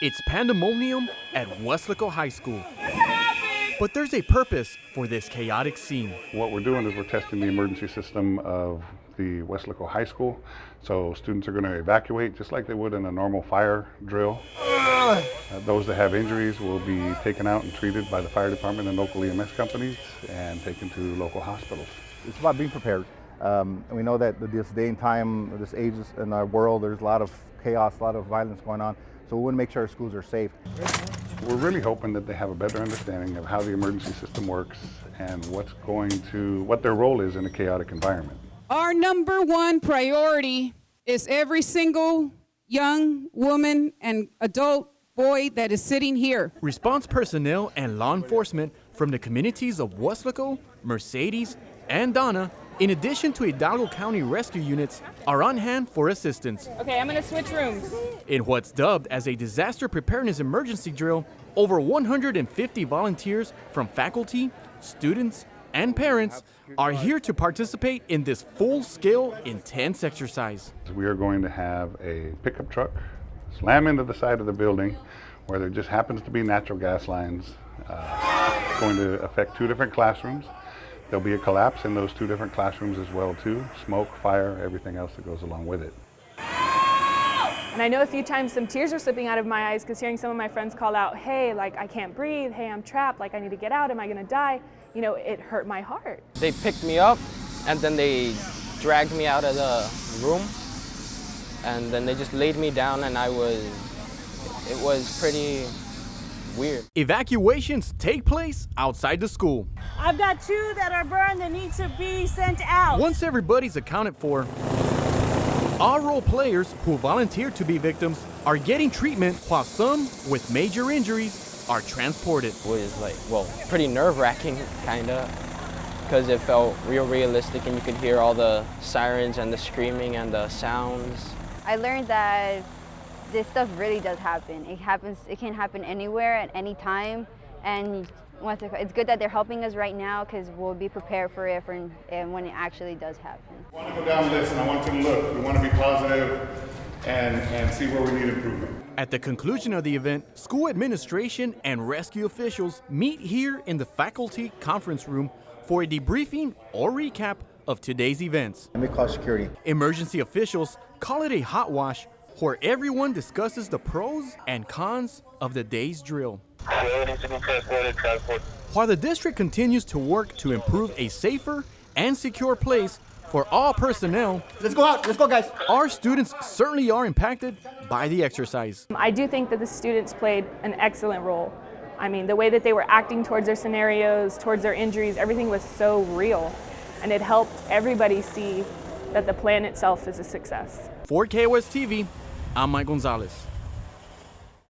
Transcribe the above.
It's pandemonium at Weslaco High School. But there's a purpose for this chaotic scene. What we're doing is we're testing the emergency system of the Weslaco High School. So students are going to evacuate just like they would in a normal fire drill. Those that have injuries will be taken out and treated by the fire department and local EMS companies and taken to local hospitals. It's about being prepared. And we know that this day and time, this age in our world, there's a lot of chaos, a lot of violence going on. So we want to make sure our schools are safe. We're really hoping that they have a better understanding of how the emergency system works and what their role is in a chaotic environment. Our number one priority is every single young woman and adult boy that is sitting here. Response personnel and law enforcement from the communities of Weslaco, Mercedes, and Donna, in addition to Hidalgo County rescue units, are on hand for assistance. Okay, I'm gonna switch rooms. In what's dubbed as a disaster preparedness emergency drill, over 150 volunteers from faculty, students, and parents are here to participate in this full-scale, intense exercise. We are going to have a pickup truck slam into the side of the building where there just happens to be natural gas lines. It's going to affect 2 different classrooms. There'll be a collapse in those 2 different classrooms as well too. Smoke, fire, everything else that goes along with it. And I know a few times some tears are slipping out of my eyes because hearing some of my friends call out, hey, like I can't breathe, hey, I'm trapped, like I need to get out, am I gonna die? You know, it hurt my heart. They picked me up and then they dragged me out of the room and then they just laid me down and it was pretty weird. Evacuations take place outside the school. I've got 2 that are burned that need to be sent out. Once everybody's accounted for, our role players who volunteer to be victims are getting treatment while some with major injuries are transported. It was pretty nerve-wracking kinda, because it felt realistic and you could hear all the sirens and the screaming and the sounds. I learned that this stuff really does happen. It can happen anywhere at any time, and it's good that they're helping us right now because we'll be prepared for it when it actually does happen. I want to go down this and I want you to look. We want to be positive and see where we need improvement. At the conclusion of the event, school administration and rescue officials meet here in the faculty conference room for a debriefing or recap of today's events. Let me call security. Emergency Officials call it a hot wash where everyone discusses the pros and cons of the day's drill. While the district continues to work to improve a safer and secure place for all personnel, Let's go guys. our students certainly are impacted by the exercise. I do think that the students played an excellent role. I mean, the way that they were acting towards their scenarios, towards their injuries, everything was so real. And it helped everybody see that the plan itself is a success. For KWES TV, I'm Gonzalez.